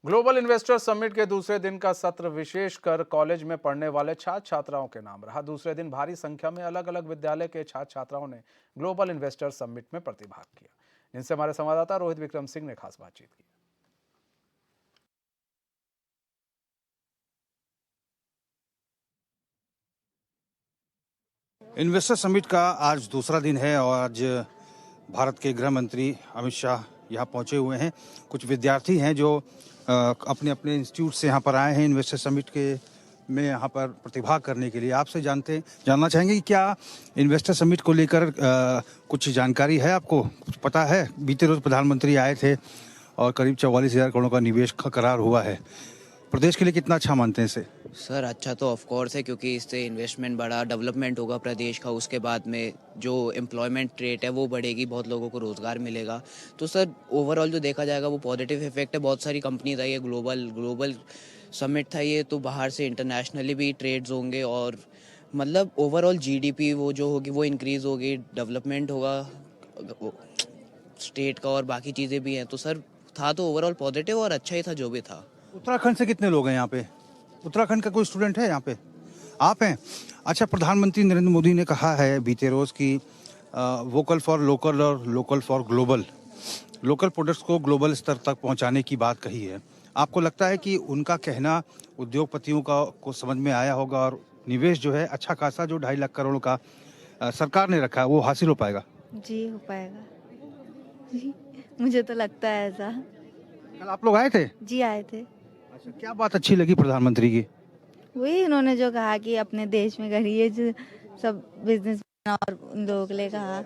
Global investor summit के दूसरे दिन का सत्र विशेषकर कॉलेज में पढ़ने वाले छात्र छात्राओं के नाम रहा। दूसरे दिन भारी संख्या में अलग अलग विद्यालय के छात्र छात्राओं ने ग्लोबल इन्वेस्टर समिट में प्रतिभाग किया, जिनसे हमारे संवाददाता रोहित विक्रम सिंह ने खास बातचीत की। इन्वेस्टर समिट का आज दूसरा दिन है और आज भारत के गृह मंत्री अमित शाह यहाँ पहुँचे हुए हैं। कुछ विद्यार्थी हैं जो अपने अपने इंस्टीट्यूट से यहाँ पर आए हैं इन्वेस्टर समिट के में यहाँ पर प्रतिभाग करने के लिए। आपसे जानना चाहेंगे कि क्या इन्वेस्टर समिट को लेकर कुछ जानकारी है आपको? कुछ पता है? बीते रोज प्रधानमंत्री आए थे और करीब 44,000 करोड़ का निवेश का करार हुआ है। प्रदेश के लिए कितना अच्छा मानते हैं इसे? सर अच्छा तो ऑफ कोर्स है, क्योंकि इससे इन्वेस्टमेंट बढ़ा, डेवलपमेंट होगा प्रदेश का। उसके बाद में जो एम्प्लॉयमेंट रेट है वो बढ़ेगी, बहुत लोगों को रोज़गार मिलेगा। तो सर ओवरऑल जो देखा जाएगा वो पॉजिटिव इफेक्ट है। बहुत सारी कंपनीज आई है, ग्लोबल समिट था ये, तो बाहर से इंटरनेशनली भी ट्रेड्स होंगे और मतलब ओवरऑल जीडीपी वो जो होगी वो इंक्रीज़ होगी, डेवलपमेंट होगा स्टेट का और बाकी चीज़ें भी हैं। तो सर था तो ओवरऑल पॉजिटिव और अच्छा ही था जो भी था। उत्तराखंड से कितने लोग हैं यहाँ पे? उत्तराखंड का कोई स्टूडेंट है यहाँ पे? आप हैं? अच्छा, प्रधानमंत्री नरेंद्र मोदी ने कहा है बीते रोज कि वोकल फॉर लोकल और local for global, local products को ग्लोबल स्तर तक पहुँचाने की बात कही है। आपको लगता है कि उनका कहना उद्योगपतियों को समझ में आया होगा और निवेश जो है अच्छा खासा जो 2.5 लाख करोड़ का सरकार ने रखा है वो हासिल हो पाएगा? जी हो पाएगा। जी मुझे तो लगता है ऐसा। कल आप लोग आए थे? जी आए थे। अच्छा, क्या बात अच्छी लगी प्रधानमंत्री की? वही उन्होंने जो कहा कि अपने देश में करिए जो सब बिजनेस और उन लोगों के लिए कहा।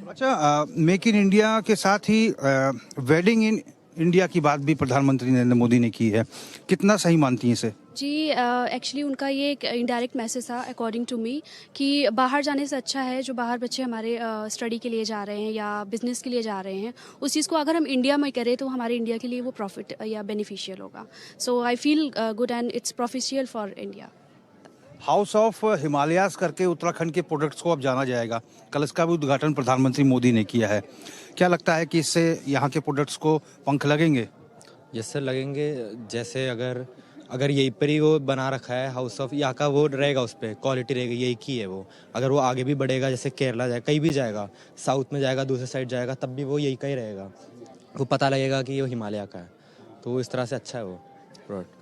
अच्छा, मेक इन इंडिया के साथ ही वेडिंग इन इंडिया की बात भी प्रधानमंत्री नरेंद्र मोदी ने की है। कितना सही मानती हैं इसे? जी एक्चुअली उनका ये एक इनडायरेक्ट मैसेज था अकॉर्डिंग टू मी कि बाहर जाने से अच्छा है जो बाहर बच्चे हमारे स्टडी के लिए जा रहे हैं या बिजनेस के लिए जा रहे हैं, उस चीज़ को अगर हम इंडिया में करें तो हमारे इंडिया के लिए वो प्रॉफिट या बेनिफिशियल होगा। So I feel good and it's proficial for India. House of Himalayas करके उत्तराखंड के प्रोडक्ट्स को अब जाना जाएगा। कल इसका भी उद्घाटन प्रधानमंत्री मोदी ने किया है। क्या लगता है कि इससे यहाँ के प्रोडक्ट्स को पंख लगेंगे? यस सर, लगेंगे। जैसे अगर यहीं पर ही वो बना रखा है हाउस ऑफ, यहाँ का वो रहेगा, उस पर क्वालिटी रहेगी, यही की है वो। अगर वो आगे भी बढ़ेगा, जैसे केरला जाएगा, कहीं भी जाएगा, साउथ में जाएगा, दूसरे साइड जाएगा, तब भी वो यही का ही रहेगा। वो पता लगेगा कि वो हिमालय का है। तो इस तरह से अच्छा है वो प्रोडक्ट।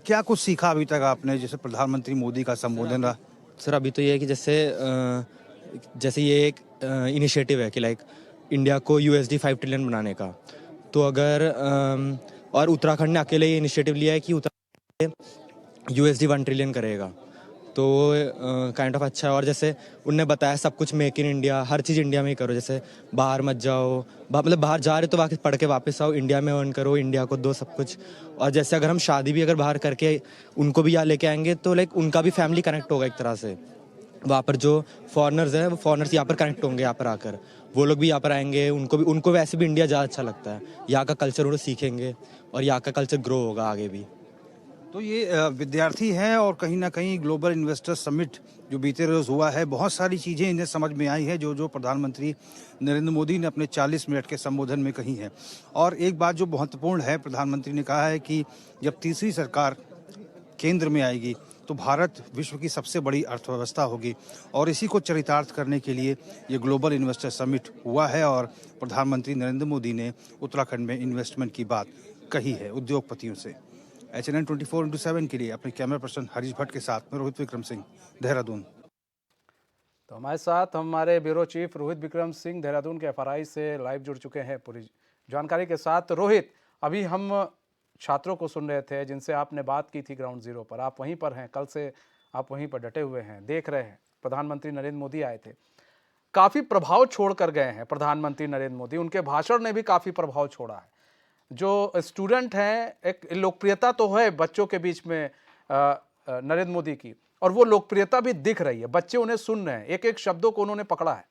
क्या कुछ सीखा अभी तक आपने, जैसे प्रधानमंत्री मोदी का संबोधन रहा? सर अभी तो ये है कि जैसे ये एक इनिशिएटिव है कि लाइक इंडिया को USD 5 ट्रिलियन बनाने का। तो अगर और उत्तराखंड ने अकेले ये इनिशिएटिव लिया है कि उत्तराखंड USD 1 ट्रिलियन करेगा, तो काइंड ऑफ अच्छा है। और जैसे उनने बताया सब कुछ make in India, her cheese India में ही करो। जैसे बाहर मत जाओ, मतलब बाहर जा रहे तो वापस पढ़ के वापस आओ, इंडिया में अर्न करो, इंडिया को दो सब कुछ। और जैसे अगर हम शादी भी अगर बाहर करके उनको भी यहाँ लेके आएंगे तो लाइक उनका भी फैमिली कनेक्ट होगा एक तरह से। वहाँ पर जो फॉरेनर्स हैं वो फॉरेनर्स यहाँ पर कनेक्ट होंगे, यहाँ पर आकर वो लोग भी यहाँ पर आएंगे, उनको वैसे भी इंडिया ज़्यादा अच्छा लगता है। यहाँ का कल्चर वो सीखेंगे और यहाँ का कल्चर ग्रो होगा आगे भी। तो ये विद्यार्थी हैं और कहीं ना कहीं ग्लोबल इन्वेस्टर समिट जो बीते रोज हुआ है, बहुत सारी चीज़ें इन्हें समझ में आई है जो प्रधानमंत्री नरेंद्र मोदी ने अपने 40 मिनट के संबोधन में कही है। और एक बात जो महत्वपूर्ण है, प्रधानमंत्री ने कहा है कि जब तीसरी सरकार केंद्र में आएगी तो भारत विश्व की सबसे बड़ी अर्थव्यवस्था होगी और इसी को चरितार्थ करने के लिए ये ग्लोबल इन्वेस्टर समिट हुआ है। और प्रधानमंत्री नरेंद्र मोदी ने उत्तराखंड में इन्वेस्टमेंट की बात कही है उद्योगपतियों से। HNN 24/7 के लिए अपने कैमरा पर्सन हरीश भट्ट के साथ में रोहित विक्रम सिंह, देहरादून। तो हमारे साथ हमारे ब्यूरो चीफ रोहित विक्रम सिंह देहरादून के FRI से लाइव जुड़ चुके हैं पूरी जानकारी के साथ। रोहित, अभी हम छात्रों को सुन रहे थे जिनसे आपने बात की थी ग्राउंड जीरो पर, आप वहीं पर हैं, कल से आप वहीं पर डटे हुए हैं, देख रहे हैं प्रधानमंत्री नरेंद्र मोदी आए थे, काफ़ी प्रभाव छोड़ कर गए हैं प्रधानमंत्री नरेंद्र मोदी। उनके भाषण ने भी काफ़ी प्रभाव छोड़ा है। जो स्टूडेंट हैं, एक लोकप्रियता तो है बच्चों के बीच में नरेंद्र मोदी की, और वो लोकप्रियता भी दिख रही है, बच्चे उन्हें सुन रहे हैं, एक एक शब्दों को उन्होंने पकड़ा है।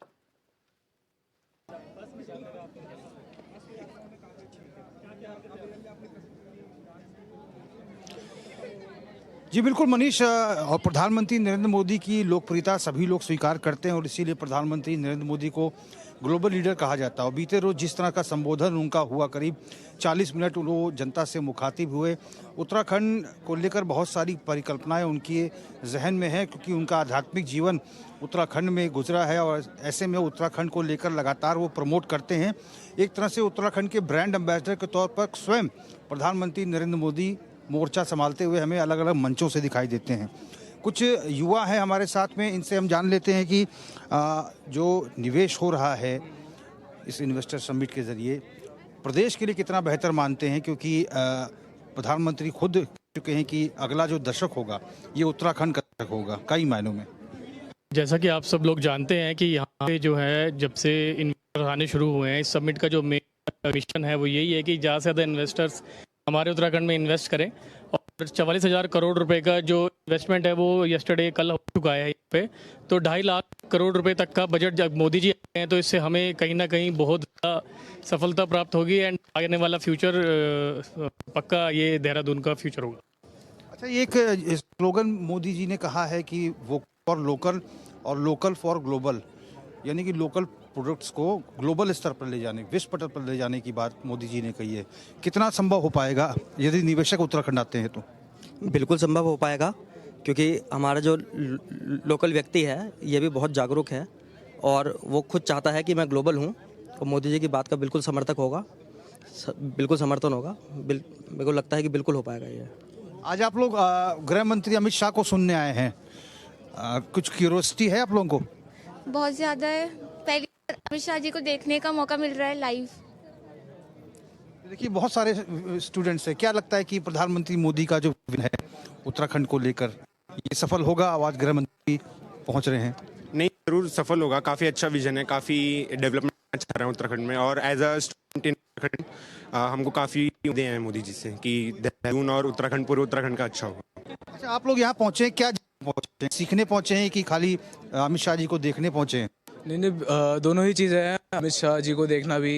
जी बिल्कुल मनीष, और प्रधानमंत्री नरेंद्र मोदी की लोकप्रियता सभी लोग स्वीकार करते हैं और इसीलिए प्रधानमंत्री नरेंद्र मोदी को ग्लोबल लीडर कहा जाता है। और बीते रोज जिस तरह का संबोधन उनका हुआ, करीब 40 मिनट वो जनता से मुखातिब हुए। उत्तराखंड को लेकर बहुत सारी परिकल्पनाएं उनके जहन में है, क्योंकि उनका आध्यात्मिक जीवन उत्तराखंड में गुजरा है और ऐसे में उत्तराखंड को लेकर लगातार वो प्रमोट करते हैं। एक तरह से उत्तराखंड के ब्रांड एम्बेसडर के तौर पर स्वयं प्रधानमंत्री नरेंद्र मोदी मोर्चा संभालते हुए हमें अलग अलग मंचों से दिखाई देते हैं। कुछ युवा हैं हमारे साथ में, इनसे हम जान लेते हैं कि जो निवेश हो रहा है इस इन्वेस्टर समिट के ज़रिए प्रदेश के लिए कितना बेहतर मानते हैं, क्योंकि प्रधानमंत्री खुद कह चुके हैं कि अगला जो दशक होगा ये उत्तराखंड का दशक होगा कई मायनों में। जैसा कि आप सब लोग जानते हैं कि यहाँ पे जो है जब से इन्वेस्टर आने शुरू हुए हैं, इस समिट का जो मेन मिशन है वो यही है कि ज़्यादा से ज़्यादा इन्वेस्टर्स हमारे उत्तराखंड में इन्वेस्ट करें। और 44,000 करोड़ रुपए का जो इन्वेस्टमेंट है वो यस्टरडे कल हो चुका है यहाँ पे। तो 2.5 लाख करोड़ रुपए तक का बजट जब मोदी जी आए हैं तो इससे हमें कहीं ना कहीं बहुत ज़्यादा सफलता प्राप्त होगी एंड आने वाला फ्यूचर पक्का ये देहरादून का फ्यूचर होगा। अच्छा, ये एक स्लोगन मोदी जी ने कहा है कि वो फॉर लोकल और लोकल फॉर ग्लोबल, यानी कि लोकल प्रोडक्ट्स को ग्लोबल स्तर पर ले जाने, विश्व पटल पर ले जाने की बात मोदी जी ने कही है। कितना संभव हो पाएगा यदि निवेशक उत्तराखंड आते हैं तो? बिल्कुल संभव हो पाएगा, क्योंकि हमारा जो लोकल व्यक्ति है ये भी बहुत जागरूक है और वो खुद चाहता है कि मैं ग्लोबल हूँ। और मोदी जी की बात का बिल्कुल समर्थक होगा, बिल्कुल समर्थन होगा। मेरे को लगता है कि बिल्कुल हो पाएगा ये। आज आप लोग गृह मंत्री अमित शाह को सुनने आए हैं, कुछ क्यूरियोसिटी है आप लोगों को? बहुत ज़्यादा है। पहली बार अमित शाह जी को देखने का मौका मिल रहा है लाइव। देखिए, बहुत सारे स्टूडेंट्स हैं, क्या लगता है कि प्रधानमंत्री मोदी का जो विजन है उत्तराखंड को लेकर ये सफल होगा? आज गृह मंत्री पहुंच रहे हैं। नहीं, जरूर सफल होगा। काफ़ी अच्छा विजन है, काफ़ी डेवलपमेंट अच्छा रहा है उत्तराखंड में। और as a student in Uttarakhand हमको काफ़ी उम्मीदें हैं मोदी जी से कि देहरादून और उत्तराखंड, पूरे उत्तराखंड का अच्छा होगा। अच्छा, आप लोग यहाँ पहुँचे, क्या पहुँचे, सीखने पहुँचे हैं कि खाली अमित शाह जी को देखने पहुँचे हैं? नहीं, दोनों ही चीज़ें हैं। अमित शाह जी को देखना भी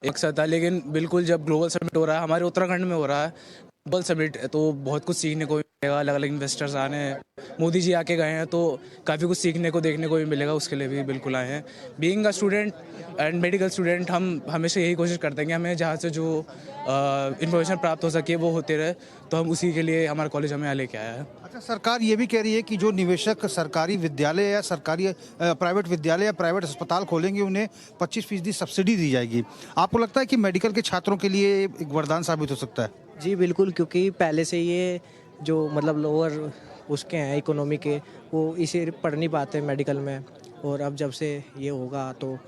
एक साथ था, लेकिन बिल्कुल जब ग्लोबल समिट हो रहा है, हमारे उत्तराखंड में हो रहा है ग्लोबल समिट, तो बहुत कुछ सीखने को भी मिलेगा। अलग अलग इन्वेस्टर्स आने हैं, मोदी जी आके गए हैं तो काफ़ी कुछ सीखने को देखने को भी मिलेगा, उसके लिए भी बिल्कुल आए हैं। Being a student and medical student, हम हमेशा यही कोशिश करते हैं कि हमें जहाँ से जो इन्फॉर्मेशन प्राप्त हो सके वो होते रहे, तो हम उसी के लिए हमारा कॉलेज हमें यहाँ लेके आया है। अच्छा, सरकार ये भी कह रही है कि जो निवेशक सरकारी विद्यालय या सरकारी प्राइवेट विद्यालय या प्राइवेट अस्पताल खोलेंगे उन्हें 25% सब्सिडी दी जाएगी। आपको लगता है कि मेडिकल के छात्रों के लिए एक वरदान साबित हो सकता है? जी बिल्कुल, क्योंकि पहले से ये जो मतलब लोअर उसके हैं इकोनॉमी के, वो इसे पढ़ नहीं पाते मेडिकल में, और अब जब से ये होगा तो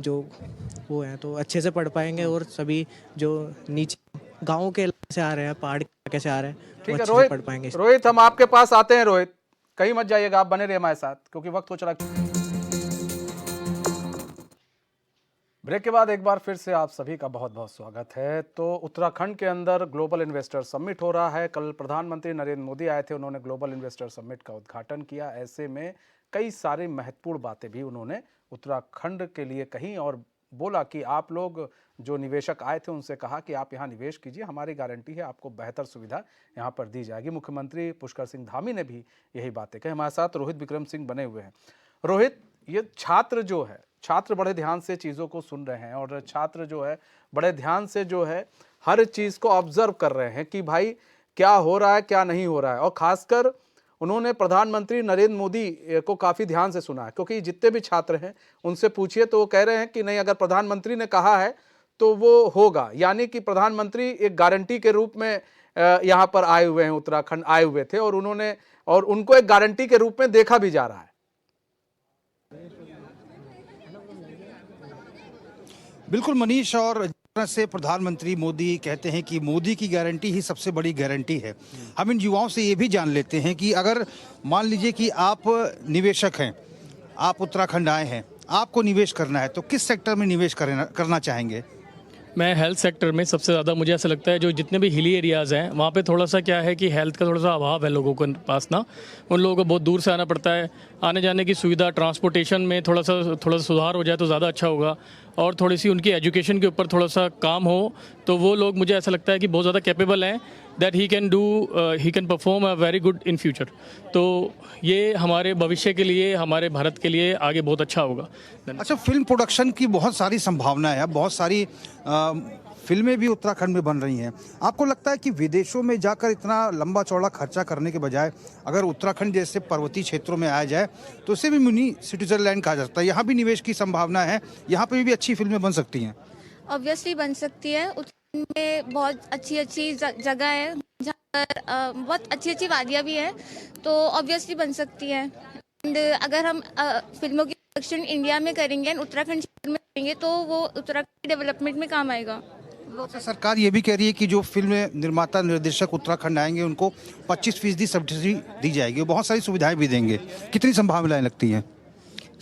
जो वो हैं तो अच्छे से पढ़ पाएंगे। और सभी जो नीचे गाँव के इलाके से आ रहे हैं, पहाड़ के इलाके से आ रहे हैं, ठीक है अच्छे से रोहित, पढ़ पाएंगे। रोहित हम आपके पास आते हैं। रोहित, कहीं मत जाइएगा, आप बने रहिए हमारे साथ क्योंकि वक्त हो चला। ब्रेक के बाद एक बार फिर से आप सभी का बहुत बहुत स्वागत है। तो उत्तराखंड के अंदर ग्लोबल इन्वेस्टर समिट हो रहा है। कल प्रधानमंत्री नरेंद्र मोदी आए थे, उन्होंने ग्लोबल इन्वेस्टर समिट का उद्घाटन किया। ऐसे में कई सारी महत्वपूर्ण बातें भी उन्होंने उत्तराखंड के लिए कहीं और बोला कि आप लोग जो निवेशक आए थे उनसे कहा कि आप यहाँ निवेश कीजिए, हमारी गारंटी है आपको बेहतर सुविधा यहाँ पर दी जाएगी। मुख्यमंत्री पुष्कर सिंह धामी ने भी यही बातें कही। हमारे साथ रोहित विक्रम सिंह बने हुए हैं। रोहित, ये छात्र जो है, छात्र बड़े ध्यान से चीज़ों को सुन रहे हैं और छात्र जो है बड़े ध्यान से जो है हर चीज़ को ऑब्जर्व कर रहे हैं कि भाई क्या हो रहा है क्या नहीं हो रहा है। और ख़ासकर उन्होंने प्रधानमंत्री नरेंद्र मोदी को काफ़ी ध्यान से सुना है, क्योंकि जितने भी छात्र हैं उनसे पूछिए तो वो कह रहे हैं कि नहीं, अगर प्रधानमंत्री ने कहा है तो वो होगा। यानी कि प्रधानमंत्री एक गारंटी के रूप में यहाँ पर आए हुए हैं, उत्तराखंड आए हुए थे और उनको एक गारंटी के रूप में देखा भी जा रहा है। बिल्कुल मनीष, और जिस तरह से प्रधानमंत्री मोदी कहते हैं कि मोदी की गारंटी ही सबसे बड़ी गारंटी है, हम इन युवाओं से ये भी जान लेते हैं कि अगर मान लीजिए कि आप निवेशक हैं, आप उत्तराखंड आए हैं, आपको निवेश करना है तो किस सेक्टर में निवेश करना चाहेंगे? मैं हेल्थ सेक्टर में सबसे ज़्यादा, मुझे ऐसा लगता है जो जितने भी हिली एरियाज़ हैं वहाँ पे थोड़ा सा क्या है कि हेल्थ का थोड़ा सा अभाव है लोगों के पास ना। उन लोगों को बहुत दूर से आना पड़ता है, आने जाने की सुविधा, ट्रांसपोर्टेशन में थोड़ा सा सुधार हो जाए तो ज़्यादा अच्छा होगा। और थोड़ी सी उनकी एजुकेशन के ऊपर थोड़ा सा काम हो तो वो लोग मुझे ऐसा लगता है कि बहुत ज़्यादा कैपेबल हैं that he can perform a very good in future. तो ये हमारे भविष्य के लिए, हमारे भारत के लिए आगे बहुत अच्छा होगा। अच्छा, फिल्म प्रोडक्शन की बहुत सारी संभावना है, बहुत सारी फिल्में भी उत्तराखंड में बन रही हैं। आपको लगता है कि विदेशों में जाकर इतना लंबा चौड़ा खर्चा करने के बजाय अगर उत्तराखंड जैसे पर्वतीय क्षेत्रों में आया जाए तो इसे भी मिनी स्विट्जरलैंड कहा जाता है, यहाँ भी निवेश की संभावना है, यहाँ पे भी अच्छी फिल्में बन सकती हैं? ऑब्वियसली बन सकती है। उत्तराखंड में बहुत अच्छी जगह है जहाँ पर बहुत अच्छी वादियाँ भी है, तो ऑब्वियसली बन सकती है। एंड अगर हम फिल्मों की प्रोडक्शन इंडिया में करेंगे एंड उत्तराखंड क्षेत्र में करेंगे तो वो उत्तराखंड के डेवलपमेंट में काम आएगा। अच्छा, सरकार ये भी कह रही है कि जो फिल्म निर्माता निर्देशक उत्तराखंड आएंगे उनको 25% सब्सिडी दी जाएगी, बहुत सारी सुविधाएं भी देंगे। कितनी संभावनाएं लगती हैं?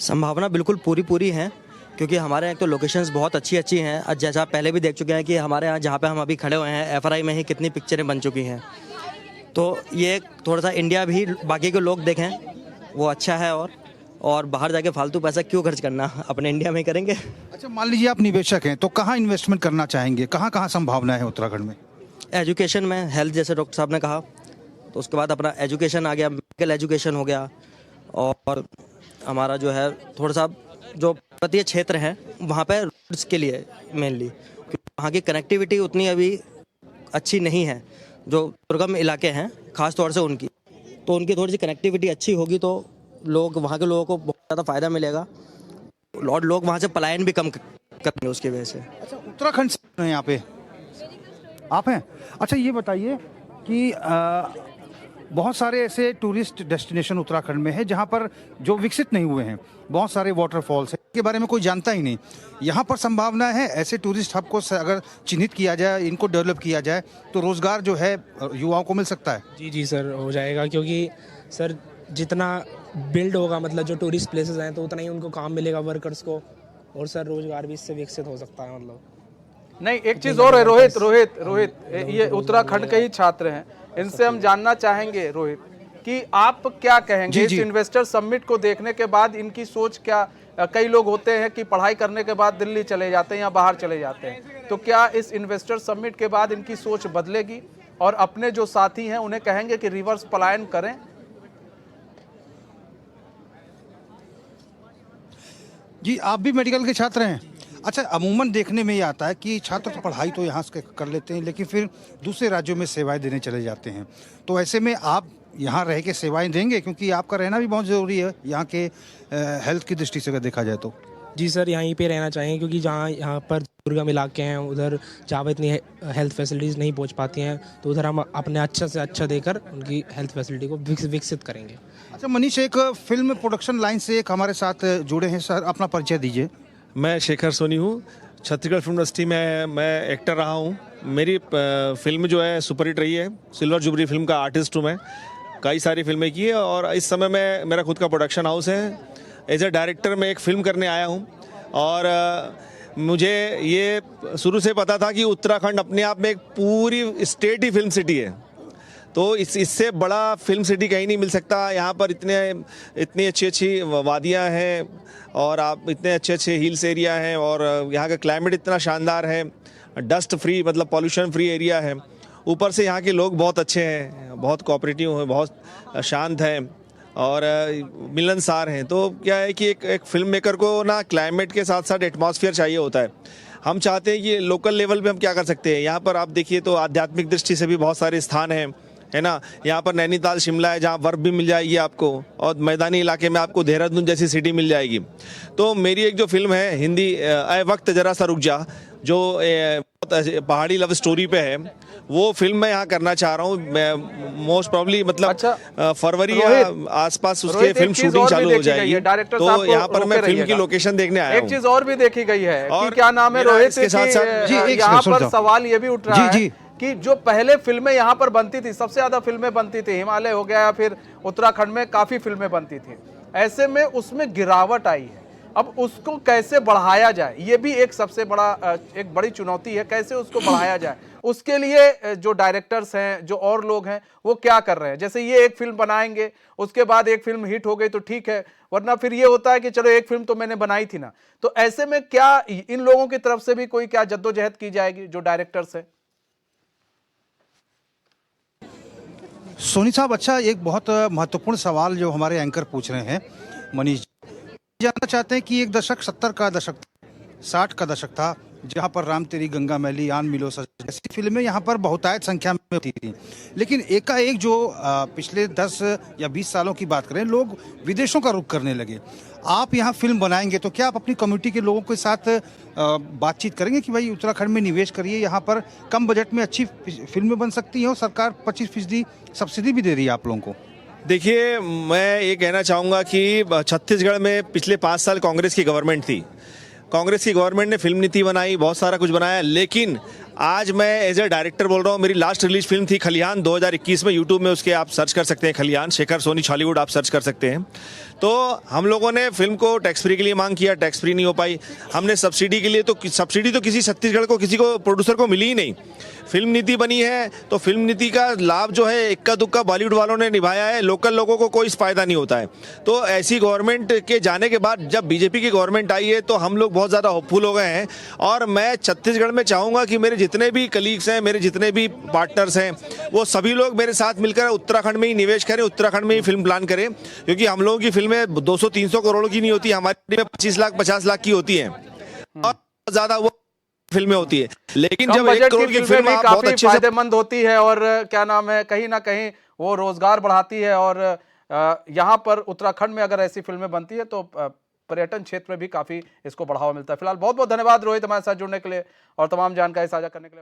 संभावना बिल्कुल पूरी है, क्योंकि हमारे यहाँ तो लोकेशंस बहुत अच्छी हैं। आज जैसा आप पहले भी देख चुके हैं कि हमारे यहाँ जहाँ पे हम अभी खड़े हुए हैं FRI में ही कितनी पिक्चरें बन चुकी हैं। तो ये थोड़ा सा इंडिया भी बाकी के लोग देखें वो अच्छा है, और बाहर जाके फालतू पैसा क्यों खर्च करना, अपने इंडिया में ही करेंगे। अच्छा, मान लीजिए आप निवेशक हैं तो कहाँ इन्वेस्टमेंट करना चाहेंगे, कहाँ कहाँ संभावना है उत्तराखंड में? एजुकेशन में, हेल्थ जैसे डॉक्टर साहब ने कहा, तो उसके बाद अपना एजुकेशन आ गया, मेडिकल एजुकेशन हो गया, और हमारा जो है थोड़ा सा जो पर्वतीय क्षेत्र है वहाँ पे रोड्स के लिए मेनली, क्योंकि वहाँ की कनेक्टिविटी उतनी अभी अच्छी नहीं है। जो दुर्गम इलाके हैं खास तौर से उनकी थोड़ी सी कनेक्टिविटी अच्छी होगी तो वहाँ के लोगों को बहुत ज़्यादा फ़ायदा मिलेगा, और लोग वहाँ से पलायन भी कम करेंगे उसकी वजह से। अच्छा, उत्तराखंड से हैं यहाँ पे आप हैं? अच्छा, ये बताइए कि बहुत सारे ऐसे टूरिस्ट डेस्टिनेशन उत्तराखंड में है जहाँ पर जो विकसित नहीं हुए हैं, बहुत सारे वाटरफॉल्स हैं, इनके बारे में कोई जानता ही नहीं। यहाँ पर संभावना है ऐसे टूरिस्ट हब को अगर चिन्हित किया जाए, इनको डेवलप किया जाए तो रोज़गार जो है युवाओं को मिल सकता है? जी सर, हो जाएगा, क्योंकि सर जितना बिल्ड होगा, मतलब जो टूरिस्ट प्लेसेस हैं, तो उतना ही उनको काम मिलेगा वर्कर्स को, और सर रोजगार भी इससे विकसित हो सकता है। मतलब नहीं, एक चीज और है रोहित, ये उत्तराखंड के ही छात्र हैं, इनसे हम जानना चाहेंगे रोहित कि आप क्या कहेंगे इस इन्वेस्टर समिट को देखने के बाद, इनकी सोच क्या? कई लोग होते हैं कि पढ़ाई करने के बाद दिल्ली चले जाते हैं या बाहर चले जाते हैं, तो क्या इस इन्वेस्टर समिट के बाद इनकी सोच बदलेगी और अपने जो साथी हैं उन्हें कहेंगे कि रिवर्स पलायन करें? जी, आप भी मेडिकल के छात्र हैं? अच्छा, अमूमन देखने में ये आता है कि छात्र तो पढ़ाई तो यहाँ से कर लेते हैं लेकिन फिर दूसरे राज्यों में सेवाएं देने चले जाते हैं, तो ऐसे में आप यहाँ रह के सेवाएं देंगे? क्योंकि आपका रहना भी बहुत ज़रूरी है यहाँ के हेल्थ की दृष्टि से अगर देखा जाए तो। जी सर, यहीं पे रहना चाहिए, क्योंकि यहाँ पर दुर्गम इलाके हैं, उधर जहाँ पर इतनी हेल्थ फैसिलिटीज़ नहीं पहुँच पाती हैं, तो उधर हम अपने अच्छा से अच्छा देकर उनकी हेल्थ फैसिलिटी को विकसित करेंगे। अच्छा मनीष, एक फिल्म प्रोडक्शन लाइन से एक हमारे साथ जुड़े हैं सर, अपना परिचय दीजिए। मैं शेखर सोनी हूँ, छत्तीसगढ़ फिल्म इंडस्ट्री में मैं एक्टर रहा हूँ। मेरी फिल्म जो है सुपरहिट रही है, सिल्वर जुबली फिल्म का आर्टिस्ट हूँ मैं, कई सारी फिल्में की है और इस समय मैं मेरा खुद का प्रोडक्शन हाउस है। एज ए डायरेक्टर मैं एक फ़िल्म करने आया हूँ और मुझे ये शुरू से पता था कि उत्तराखंड अपने आप में एक पूरी स्टेट ही फिल्म सिटी है, तो इससे बड़ा फिल्म सिटी कहीं नहीं मिल सकता। यहाँ पर इतनी अच्छी वादियाँ हैं और आप इतने अच्छे हिल्स एरिया हैं और यहाँ का क्लाइमेट इतना शानदार है, डस्ट फ्री मतलब पॉल्यूशन फ्री एरिया है। ऊपर से यहाँ के लोग बहुत अच्छे हैं, बहुत कोऑपरेटिव हैं, बहुत शांत हैं और मिलनसार हैं। तो क्या है कि एक फिल्म मेकर को ना क्लाइमेट के साथ साथ एटमॉस्फेयर चाहिए होता है। हम चाहते हैं कि लोकल लेवल पे हम क्या कर सकते हैं। यहाँ पर आप देखिए तो आध्यात्मिक दृष्टि से भी बहुत सारे स्थान हैं, है ना। यहाँ पर नैनीताल शिमला है जहाँ बर्फ़ भी मिल जाएगी आपको, और मैदानी इलाके में आपको देहरादून जैसी सिटी मिल जाएगी। तो मेरी एक जो फिल्म है हिंदी ऐ वक्त जरा सा रुक जा, जो पहाड़ी लव स्टोरी पे है, वो फिल्म मैं यहाँ करना चाह रहा हूँ। मोस्ट प्रॉब्ली मतलब फरवरी या आसपास उसके फिल्म शूटिंग चालू हो जाएगी। तो यहाँ पर मैं फिल्म की लोकेशन देखने आया हूँ। एक चीज और भी देखी गई है कि क्या नाम है रोहित, इसके साथ साथ यहाँ पर सवाल ये भी उठ रहा है कि जो पहले फिल्में यहाँ पर बनती थी, सबसे ज्यादा फिल्में बनती थी हिमालय हो गया या फिर उत्तराखंड में काफी फिल्में बनती थी, ऐसे में उसमें गिरावट आई है। अब उसको कैसे बढ़ाया जाए, ये भी एक सबसे बड़ा एक बड़ी चुनौती है, कैसे उसको बढ़ाया जाए। उसके लिए जो डायरेक्टर्स हैं, जो और लोग हैं, वो क्या कर रहे हैं? जैसे ये एक फिल्म बनाएंगे, उसके बाद एक फिल्म हिट हो गई तो ठीक है, वरना फिर ये होता है कि चलो एक फिल्म तो मैंने बनाई थी ना। तो ऐसे में क्या इन लोगों की तरफ से भी कोई क्या जद्दोजहद की जाएगी, जो डायरेक्टर्स हैं? सोनी साहब, अच्छा, एक बहुत महत्वपूर्ण सवाल जो हमारे एंकर पूछ रहे हैं, मनीष जानना चाहते हैं कि एक दशक 70 का दशक, 60 का दशक था, जहां पर राम तेरी गंगा मैली, आन मिलो सजना जैसी फिल्में यहाँ पर बहुतायत संख्या में होती थी। लेकिन एकाएक जो पिछले 10 या 20 सालों की बात करें, लोग विदेशों का रुख करने लगे। आप यहाँ फिल्म बनाएंगे तो क्या आप अपनी कम्युनिटी के लोगों के साथ बातचीत करेंगे कि भाई उत्तराखंड में निवेश करिए, यहाँ पर कम बजट में अच्छी फिल्में बन सकती हैं और सरकार 25% सब्सिडी भी दे रही है आप लोगों को? देखिए, मैं ये कहना चाहूँगा कि छत्तीसगढ़ में पिछले 5 साल कांग्रेस की गवर्नमेंट थी। कांग्रेस की गवर्नमेंट ने फिल्म नीति बनाई, बहुत सारा कुछ बनाया, लेकिन आज मैं एज ए डायरेक्टर बोल रहा हूँ। मेरी लास्ट रिलीज फिल्म थी खलिहान 2021 में, यूट्यूब में उसके आप सर्च कर सकते हैं, खलिहान शेखर सोनी हॉलीवुड आप सर्च कर सकते हैं। तो हम लोगों ने फिल्म को टैक्स फ्री के लिए मांग किया, टैक्स फ्री नहीं हो पाई। हमने सब्सिडी के लिए, तो सब्सिडी तो किसी छत्तीसगढ़ को, किसी को प्रोड्यूसर को मिली ही नहीं। फिल्म नीति बनी है तो फिल्म नीति का लाभ जो है इक्का दुक्का बॉलीवुड वालों ने निभाया है, लोकल लोगों को कोई फायदा नहीं होता है। तो ऐसी गवर्नमेंट के जाने के बाद जब बीजेपी की गवर्नमेंट आई है तो हम लोग बहुत ज़्यादा होपफुल हो गए हैं। और मैं छत्तीसगढ़ में चाहूँगा कि मेरे जितने भी कलीग्स हैं, मेरे जितने भी पार्टनर्स हैं, वो सभी लोग मेरे साथ मिलकर उत्तराखंड में ही निवेश करें, उत्तराखंड में ही फिल्म प्लान करें। क्योंकि हम लोगों की फिल्में 200-300 करोड़ की नहीं होती, हमारी में 25 लाख 50 लाख की होती हैं और ज़्यादा वो फिल्में होती है। लेकिन जब 1 करोड़ की फिल्म आप बहुत अच्छे से फायदेमंद होती है और क्या नाम है, कहीं ना कहीं वो रोजगार बढ़ाती है। और यहाँ पर उत्तराखंड में अगर ऐसी फिल्में बनती है तो पर्यटन क्षेत्र में भी काफी इसको बढ़ावा मिलता है। फिलहाल बहुत बहुत धन्यवाद रोहित, हमारे साथ जुड़ने के लिए और तमाम जानकारी साझा करने के लिए।